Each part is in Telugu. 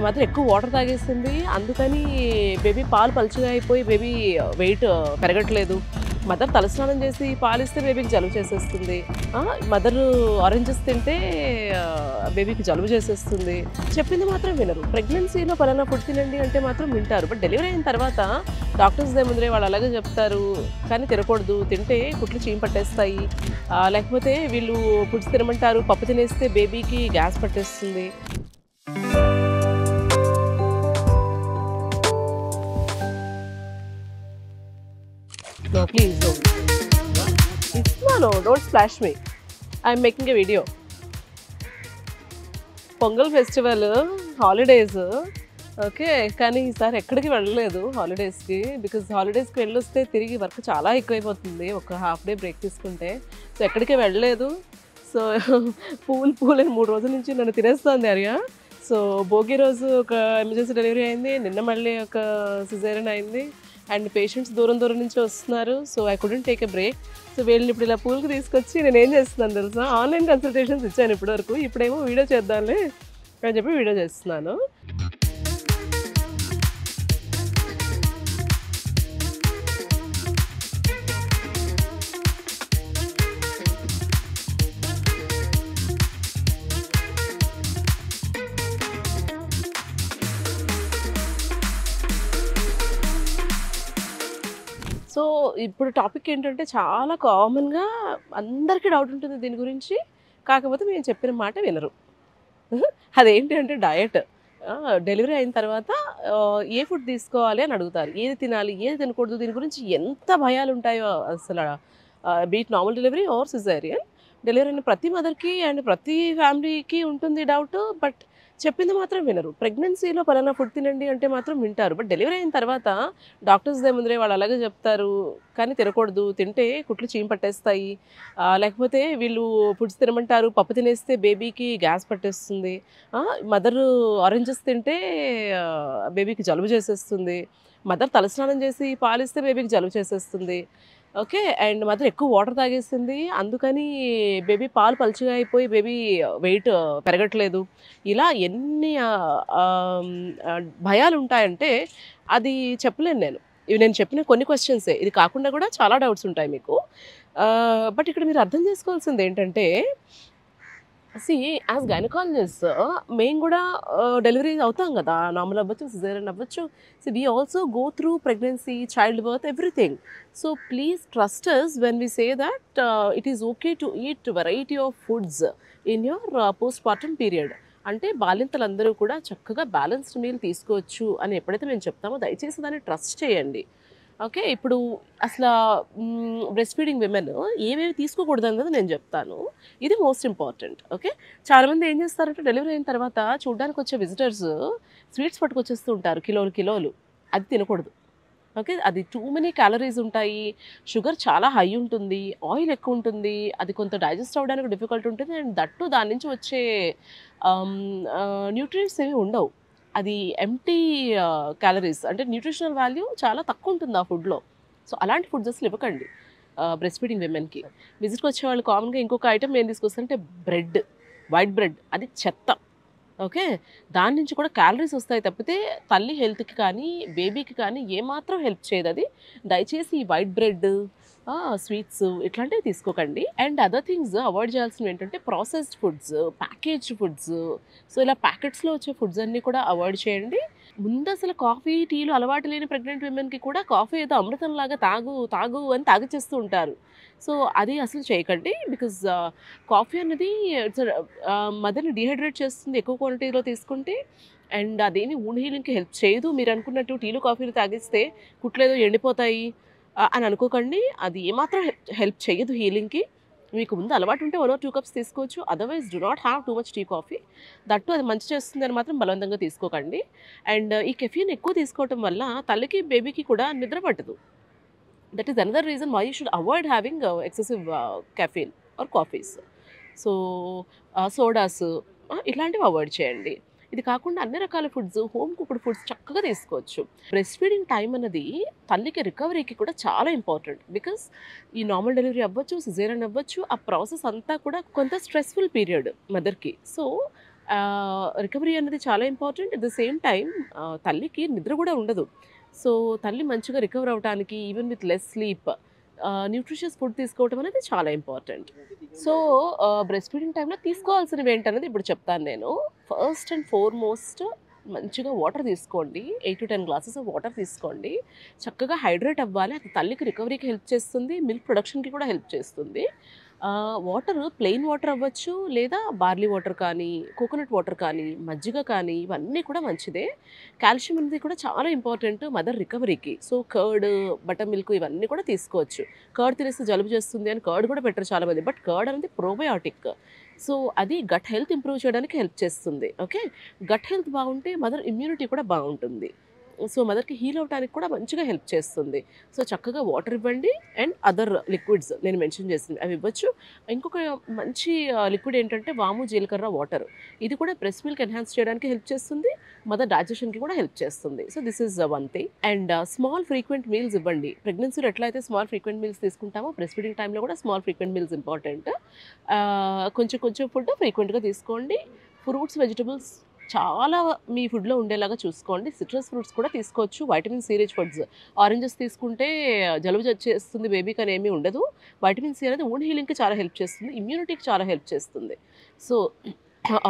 మాత్రం ఎక్కువ వాటర్ తాగేసింది. అందుకని బేబీ పాలు పలుచగా అయిపోయి బేబీ వెయిట్ పెరగట్లేదు. మదర్ తలస్నానం చేసి పాలిస్తే బేబీకి జలుబు చేసేస్తుంది. మదర్ ఆరెంజెస్ తింటే బేబీకి జలుబు చేసేస్తుంది. చెప్పింది మాత్రం వినరు. ప్రెగ్నెన్సీలో పలానా ఫుడ్ తినండి అంటే మాత్రం వింటారు. బట్ డెలివరీ అయిన తర్వాత డాక్టర్స్ ముందరే వాళ్ళు అలాగే చెప్తారు, కానీ తినకూడదు, తింటే కుట్లు చీమ పట్టేస్తాయి, లేకపోతే వీళ్ళు ఫుడ్స్ తినమంటారు, పప్పు తినేస్తే బేబీకి గ్యాస్ పట్టేస్తుంది. No, please don't. No, don't splash me. I'm making a video. Pongal festival holidays okay, కానీ ఈసారి ఎక్కడికి వెళ్ళలేదు హాలిడేస్కి. బికాజ్ హాలిడేస్కి వెళ్ళొస్తే తిరిగి వర్క్ చాలా ఎక్కువైపోతుంది ఒక హాఫ్ డే బ్రేక్ తీసుకుంటే. సో ఎక్కడికి వెళ్ళలేదు. సో పూల్ అని 3 రోజుల నుంచి నన్ను తినేస్తుంది అరియా. సో భోగి రోజు ఒక ఎమర్జెన్సీ డెలివరీ అయింది, నిన్న మళ్ళీ ఒక సిజేరియన్ అయింది, అండ్ పేషెంట్స్ దూరం నుంచి వస్తున్నారు. So I couldn't take a break. So వీళ్ళని ఇప్పుడు ఇలా పూల్కి తీసుకొచ్చి నేను ఏం చేస్తున్నాను తెలుసా, ఆన్లైన్ కన్సల్టేషన్స్ ఇచ్చాను ఇప్పటివరకు. ఇప్పుడేమో వీడియో చేద్దాంలే అని చెప్పి వీడియో చేస్తున్నాను. సో ఇప్పుడు టాపిక్ ఏంటంటే చాలా కామన్గా అందరికీ డౌట్ ఉంటుంది దీని గురించి, కాకపోతే మేము చెప్పిన మాట వినరు. అదేంటి అంటే డయట్. డెలివరీ అయిన తర్వాత ఏ ఫుడ్ తీసుకోవాలి అని అడుగుతారు, ఏది తినాలి ఏది తినకూడదు, దీని గురించి ఎంత భయాలు ఉంటాయో అసలు. Beat normal delivery or caesarean delivery అయిన ప్రతి మదర్కి అండ్ ప్రతి ఫ్యామిలీకి ఉంటుంది డౌట్. బట్ చెప్పింది మాత్రం వినరు. ప్రెగ్నెన్సీలో పలానా ఫుడ్ తినండి అంటే మాత్రం వింటారు. బట్ డెలివరీ అయిన తర్వాత డాక్టర్స్ ముందరే వాళ్ళు అలాగే చెప్తారు, కానీ తినకూడదు, తింటే కుట్లు చీమ పట్టేస్తాయి, లేకపోతే వీళ్ళు ఫుడ్స్ తినమంటారు, పప్పు తినేస్తే బేబీకి గ్యాస్ పట్టేస్తుంది, మదర్ ఆరెంజెస్ తింటే బేబీకి జలుబు చేసేస్తుంది, మదర్ తలస్నానం చేసి పాలిస్తే బేబీకి జలుబు చేసేస్తుంది. ఓకే, అండ్ మదర్ ఎక్కువ వాటర్ తాగేసింది, అందుకని బేబీ పాలు పలుచగా అయిపోయి బేబీ వెయిట్ పెరగట్లేదు. ఇలా ఎన్ని భయాలు ఉంటాయంటే అది చెప్పలేను నేను. ఇవి నేను చెప్పిన కొన్ని క్వశ్చన్సే, ఇది కాకుండా కూడా చాలా డౌట్స్ ఉంటాయి మీకు. బట్ ఇక్కడ మీరు అర్థం చేసుకోవాల్సింది ఏంటంటే, యాజ్ గైనకాలజిస్ట్ మేము కూడా డెలివరీ అవుతాం కదా, నార్మల్ అవ్వచ్చు సిజేరియన్ అవ్వచ్చు. We also go through pregnancy, child birth, everything. So please trust us when we say that it is okay to eat variety of foods in your postpartum period. అంటే బాలింతలందరూ కూడా చక్కగా బ్యాలెన్స్డ్ మీల్ తీసుకోవచ్చు అని ఎప్పుడైతే మేము చెప్తామో దయచేసి దాన్ని ట్రస్ట్ చేయండి. ఓకే, ఇప్పుడు అసలు బ్రెస్ట్ ఫీడింగ్ విమెన్ ఏమేమి తీసుకోకూడదు అన్నది నేను చెప్తాను. ఇది మోస్ట్ ఇంపార్టెంట్. ఓకే, చాలామంది ఏం చేస్తారంటే డెలివరీ అయిన తర్వాత చూడడానికి వచ్చే విజిటర్స్ స్వీట్స్ పట్టుకొచ్చేస్తూ ఉంటారు కిలోలు. అది తినకూడదు. ఓకే, అది టూ మెనీ క్యాలరీస్ ఉంటాయి, షుగర్ చాలా హై ఉంటుంది, ఆయిల్ ఎక్కువ ఉంటుంది, అది కొంత డైజెస్ట్ అవ్వడానికి డిఫికల్ట్ ఉంటుంది, అండ్ దట్టు దాని నుంచి వచ్చే న్యూట్రియంట్స్ ఏమి ఉండవు. అది ఎంటీ క్యాలరీస్, అంటే న్యూట్రిషనల్ వాల్యూ చాలా తక్కువ ఉంటుంది ఆ ఫుడ్లో. సో అలాంటి ఫుడ్స్ అసలు ఇవ్వకండి బ్రెస్ట్ ఫీడింగ్ విమెన్కి. విజిట్కి వచ్చే వాళ్ళు కామన్గా ఇంకొక ఐటమ్ ఏం తీసుకొస్తారంటే బ్రెడ్, వైట్ బ్రెడ్. అది చెత్త. ఓకే, దాని నుంచి కూడా క్యాలరీస్ వస్తాయి తప్పితే తల్లి హెల్త్కి కానీ బేబీకి కానీ ఏమాత్రం హెల్ప్ చేయదు అది. దయచేసి ఈ వైట్ బ్రెడ్, స్వీట్స్ ఇట్లాంటివి తీసుకోకండి. అండ్ అదర్ థింగ్స్ అవాయిడ్ చేయాల్సినవి ఏంటంటే processed foods, packaged foods. So ఇలా ప్యాకెట్స్లో వచ్చే ఫుడ్స్ అన్నీ కూడా అవాయిడ్ చేయండి. ముందు అసలు కాఫీ టీలు అలవాటు లేని ప్రెగ్నెంట్ విమెన్కి కూడా కాఫీ ఏదో అమృతంలాగా తాగు అని తాగిచేస్తూ ఉంటారు. సో అది అసలు చేయకండి. బికాజ్ కాఫీ అనేది మదర్ని డీహైడ్రేట్ చేస్తుంది ఎక్కువ క్వాంటిటీలో తీసుకుంటే, అండ్ అదేమి వూండ్ హీలింగ్కి హెల్ప్ చేయదు. మీరు అనుకున్నట్టు టీలు కాఫీలు తాగిస్తే కుట్లేదో ఎండిపోతాయి అని అనుకోకండి. అది ఏమాత్రం హెల్ప్ చేయదు హీలింగ్కి. మీకు ముందు అలవాటు ఉంటే 1 or 2 cups తీసుకోవచ్చు. Otherwise do not have too much tea coffee. That అది మంచి చేస్తుంది అని మాత్రం బలవంతంగా తీసుకోకండి. అండ్ ఈ కెఫీన్ ఎక్కువ తీసుకోవటం వల్ల తల్లికి బేబీకి కూడా నిద్ర పట్టదు. That is another reason why you should avoid having excessive caffeine or coffees. So sodas ఇలాంటివి అవాయిడ్ చేయండి. ఇది కాకుండా అన్ని రకాల ఫుడ్స్, హోమ్ కుక్డ్ ఫుడ్స్ చక్కగా తీసుకోవచ్చు. బ్రెస్ట్ ఫీడింగ్ టైం అన్నది తల్లికి రికవరీకి కూడా చాలా ఇంపార్టెంట్. బికాస్ ఈ నార్మల్ డెలివరీ అవ్వచ్చు, సిజేరియన్ అవ్వచ్చు, ఆ ప్రాసెస్ అంతా కూడా కొంత స్ట్రెస్ఫుల్ పీరియడ్ మదర్కి. సో రికవరీ అనేది చాలా important. At the same time తల్లికి నిద్ర గూడా ఉండదు. సో, తల్లి మంచిగా రికవర్ అవ్వటానికి even with less sleep nutritious food తీసుకోవటం అనేది చాలా ఇంపార్టెంట్. సో, బ్రెస్ట్ ఫీడింగ్ టైమ్‌లో తీసుకోవాల్సినవేంటనేది ఇప్పుడు చెప్తాను నేను. ఫస్ట్ అండ్ ఫార్‌మోస్ట్ మంచిగా వాటర్ తీసుకోండి. 8-10 గ్లాసెస్ ఆఫ్ వాటర్ తీసుకోండి. చక్కగా హైడ్రేట్ అవ్వాలి. అది తల్లికి రికవరీకి హెల్ప్ చేస్తుంది. మిల్క్ ప్రొడక్షన్‌కి కూడా హెల్ప్ చేస్తుంది. వాటర్ ప్లెయిన్ వాటర్ అవ్వచ్చు, లేదా బార్లీ వాటర్ కానీ, కోకోనట్ వాటర్ కానీ, మజ్జిగ కానీ ఇవన్నీ కూడా మంచిదే. కాల్షియం అనేది కూడా చాలా ఇంపార్టెంట్ మదర్ రికవరీకి. సో, కర్డ్, బటర్ మిల్క్ ఇవన్నీ కూడా తీసుకోవచ్చు. కర్డ్ తినేస్తే జలుబు చేస్తుంది అని కర్డ్ కూడా పెట్టరు చాలామంది. బట్ కర్డ్ అనేది ప్రోబయోటిక్. సో, అది గట్ హెల్త్ ఇంప్రూవ్ చేయడానికి హెల్ప్ చేస్తుంది. ఓకే. గట్ హెల్త్ బాగుంటే మదర్ ఇమ్యూనిటీ కూడా బాగుంటుంది. సో, మదర్‌కి హీల్ అవ్వటానికి కూడా మంచిగా హెల్ప్ చేస్తుంది. సో, చక్కగా వాటర్ ఇవ్వండి అండ్ అదర్ లిక్విడ్స్ నేను మెన్షన్ చేసింది అవి ఇవ్వచ్చు. ఇంకొక మంచి లిక్విడ్ ఏంటంటే వాము, జీలకర్ర వాటర్. ఇది కూడా బ్రెస్ట్ మిల్క్ ఎన్హాన్స్ చేయడానికి హెల్ప్ చేస్తుంది. మదర్ డైజెషన్‌కి కూడా హెల్ప్ చేస్తుంది. So, this is one thing. And small frequent meals ఇవ్వండి. ప్రెగ్నెన్సీలో ఎట్లా అయితే స్మాల్ ఫ్రీక్వెంట్ మీల్స్ తీసుకుంటామో బ్రెస్ట్ ఫీడింగ్ టైమ్‌లో కూడా స్మాల్ ఫ్రీక్వెంట్ మీల్స్ ఇంపార్టెంట్. కొంచెం కొంచెం ఫుడ్ ఫ్రీక్వెంట్‌గా తీసుకోండి. ఫ్రూట్స్, వెజిటబుల్స్ చాలా మీ ఫుడ్‌లో ఉండేలాగా చూసుకోండి. సిట్రస్ ఫ్రూట్స్ కూడా తీసుకోవచ్చు. Vitamin C rich foods. Oranges తీసుకుంటే జలుబు చేస్తుంది బేబీకి అని ఏమీ ఉండదు. వైటమిన్ సి అనేది వూండ్ హీలింగ్‌కి చాలా హెల్ప్ చేస్తుంది. ఇమ్యూనిటీకి చాలా హెల్ప్ చేస్తుంది. సో,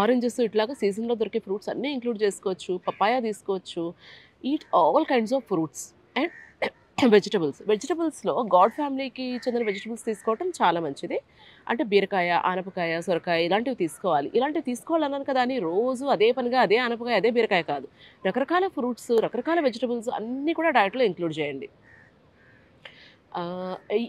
ఆరెంజెస్ ఇట్లాగా సీజన్‌లో దొరికే ఫ్రూట్స్ అన్నీ ఇంక్లూడ్ చేసుకోవచ్చు. పపాయ తీసుకోవచ్చు. Eat all kinds of fruits and వెజిటబుల్స్‌లో గాడ్ ఫ్యామిలీకి చెందిన వెజిటబుల్స్ తీసుకోవటం చాలా మంచిది. అంటే బీరకాయ, ఆనపకాయ, సొరకాయ ఇలాంటివి తీసుకోవాలి. ఇలాంటివి తీసుకోవాలన్నాను కదా అని రోజు అదే పనిగా అదే ఆనపకాయ, అదే బీరకాయ కాదు. రకరకాల ఫ్రూట్స్, రకరకాల వెజిటబుల్స్ అన్నీ కూడా డైట్‌లో ఇంక్లూడ్ చేయండి.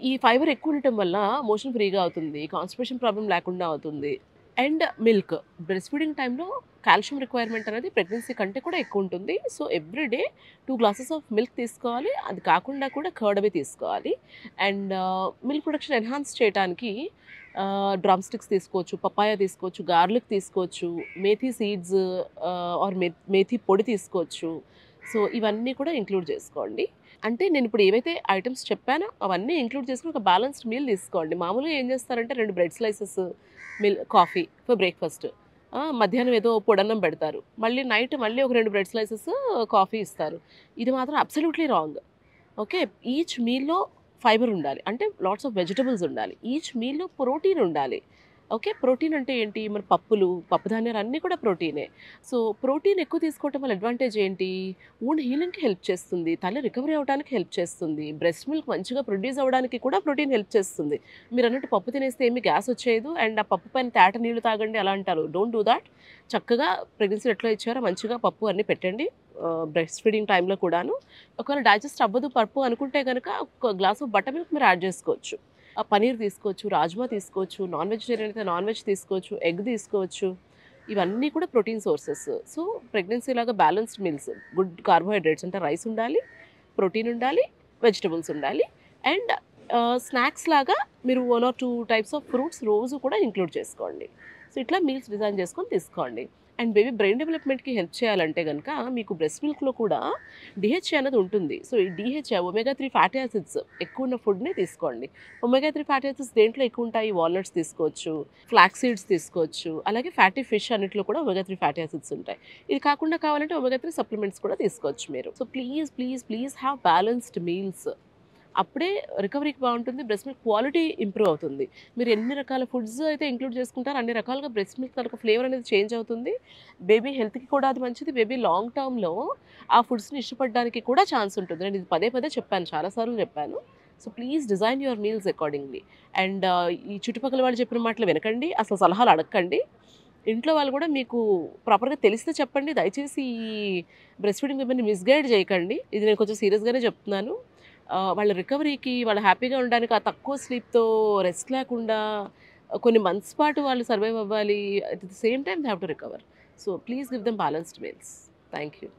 ఈ ఫైబర్ ఎక్కువ ఉండటం వల్ల మోషన్ ఫ్రీగా అవుతుంది. కాన్‌స్టిపేషన్ ప్రాబ్లమ్ లేకుండా అవుతుంది. And milk. బ్రెస్ట్ ఫీడింగ్ టైమ్‌లో కాల్షియం రిక్వైర్మెంట్ అనేది ప్రెగ్నెన్సీ కంటే కూడా ఎక్కువ ఉంటుంది. So, every day 2 glasses of milk తీసుకోవాలి. అది కాకుండా కూడా కర్డ్ అవి తీసుకోవాలి. అండ్ మిల్క్ ప్రొడక్షన్ ఎన్హాన్స్ చేయటానికి డ్రమ్ స్టిక్స్ తీసుకోవచ్చు, పపాయ తీసుకోవచ్చు, గార్లిక్ తీసుకోవచ్చు, మేథీ సీడ్స్ ఆర్ మేథీ పొడి తీసుకోవచ్చు. సో, ఇవన్నీ కూడా ఇంక్లూడ్ చేసుకోండి. అంటే నేనిప్పుడు ఏవైతే ఐటెమ్స్ చెప్పానో అవన్నీ ఇంక్లూడ్ చేసుకొని ఒక బ్యాలెన్స్డ్ మీల్ తీసుకోండి. మామూలుగా ఏం చేస్తారంటే 2 bread slices, coffee for breakfast. మధ్యాహ్నం ఏదో పొడన్నం పెడతారు. మళ్ళీ నైట్ మళ్ళీ ఒక 2 బ్రెడ్ స్లైసెస్, కాఫీ ఇస్తారు. ఇది మాత్రం అబ్సల్యూట్‌లీ రాంగ్. ఓకే. ఈచ్ మీల్‌లో ఫైబర్ ఉండాలి. అంటే లాట్స్ ఆఫ్ వెజిటబుల్స్ ఉండాలి. ఈచ్ మీల్‌లో ప్రోటీన్ ఉండాలి. ఓకే. ప్రోటీన్ అంటే ఏంటి? మన పప్పులు, పప్పుధాన్యాలు అన్నీ కూడా ప్రోటీనే. సో, ప్రోటీన్ ఎక్కువ తీసుకోవటం వల్ల అడ్వాంటేజ్ ఏంటి? వూండ్ హీలింగ్‌కి హెల్ప్ చేస్తుంది. తల్లి రికవరీ అవ్వడానికి హెల్ప్ చేస్తుంది. బ్రెస్ట్ మిల్క్ మంచిగా ప్రొడ్యూస్ అవ్వడానికి కూడా ప్రోటీన్ హెల్ప్ చేస్తుంది. మీరన్నట్టు పప్పు తినేస్తే ఏమి గ్యాస్ వచ్చేయదు. అండ్ ఆ పప్పు పైన తేట నీళ్లు తాగండి అలా అంటారు. Don't do thought. చక్కగా ప్రెగ్నెన్సీలో ఎట్లా ఇచ్చారో మంచిగా పప్పు అన్నీ పెట్టండి. బ్రెస్ట్ ఫీడింగ్ టైమ్‌లో కూడాను. ఒకవేళ డైజెస్ట్ అవ్వదు పప్పు అనుకుంటే గనక ఒక గ్లాస్ ఆఫ్ బటర్ మిల్క్ మీరు యాడ్ చేసుకోవచ్చు. పనీర్ తీసుకోవచ్చు, రాజ్మా తీసుకోవచ్చు, నాన్ వెజిటేరియన్ అయితే నాన్ వెజ్ తీసుకోవచ్చు, ఎగ్ తీసుకోవచ్చు. ఇవన్నీ కూడా ప్రోటీన్ సోర్సెస్. సో, ప్రెగ్నెన్సీ లాగా బ్యాలెన్స్డ్ మీల్స్, గుడ్ కార్బోహైడ్రేట్స్ అంటే రైస్ ఉండాలి, ప్రోటీన్ ఉండాలి, వెజిటబుల్స్ ఉండాలి. అండ్ స్నాక్స్ లాగా మీరు 1 ఆర్ 2 టైప్స్ ఆఫ్ ఫ్రూట్స్ రోజు కూడా ఇంక్లూడ్ చేసుకోండి. సో, ఇట్లా మీల్స్ డిజైన్ చేసుకొని తీసుకోండి. అండ్ బేబీ బ్రెయిన్ డెవలప్‌మెంట్‌కి హెల్ప్ చేయాలంటే గనక మీకు బ్రెస్ట్ మిల్క్‌లో కూడా డీహెచ్ఏ అనేది ఉంటుంది. సో, ఈ డీహెచ్ఏ ఒమేగా 3 ఫ్యాటీ యాసిడ్స్ ఎక్కువున్న ఫుడ్‌ని తీసుకోండి. ఒమేగా 3 ఫ్యాటీ యాసిడ్స్ దేంట్లో ఎక్కువ ఉంటాయి? వాల్‌నట్స్ తీసుకోవచ్చు, ఫ్లాక్స్ సీడ్స్ తీసుకోవచ్చు. అలాగే ఫ్యాటీ ఫిష్ అన్నిట్లో కూడా ఒమేగా 3 ఫ్యాటీ యాసిడ్స్ ఉంటాయి. ఇది కాకుండా కావాలంటే ఒమేగా 3 సప్లిమెంట్స్ కూడా తీసుకోవచ్చు మీరు. So, please have balanced meals. అప్పుడే రికవరీకి బాగుంటుంది. బ్రెస్ట్ మిల్క్ క్వాలిటీ ఇంప్రూవ్ అవుతుంది. మీరు ఎన్ని రకాల ఫుడ్స్ అయితే ఇంక్లూడ్ చేసుకుంటారో అన్ని రకాలుగా బ్రెస్ట్ మిల్క్ తాలూకా ఫ్లేవర్ అనేది చేంజ్ అవుతుంది. బేబీ హెల్త్‌కి కూడా అది మంచిది. బేబీ లాంగ్ టర్మ్‌లో ఆ ఫుడ్స్‌ని ఇష్టపడడానికి కూడా ఛాన్స్ ఉంటుంది. నేను ఇది పదే పదే చెప్పాను. చాలా సార్లు చెప్పాను. So, please design your meals accordingly. And ఈ చుట్టుపక్కల వాళ్ళు చెప్పిన మాటలు వినకండి. అసలు సలహాలు అడగకండి. ఇంట్లో వాళ్ళు కూడా మీకు ప్రాపర్‌గా తెలిస్తే చెప్పండి. దయచేసి ఈ బ్రెస్ట్ ఫీడింగ్ విమెన్‌ని మిస్‌గైడ్ చేయకండి. ఇది నేను కొంచెం సీరియస్‌గానే చెప్తున్నాను. వాళ్ళ రికవరీకి, వాళ్ళు హ్యాపీగా ఉండడానికి ఆ తక్కువ స్లీప్‌తో రెస్ట్ లేకుండా కొన్ని మంత్స్ పాటు వాళ్ళు సర్వైవ్ అవ్వాలి. At the same time they have to recover. So, please give them balanced meals. Thank you.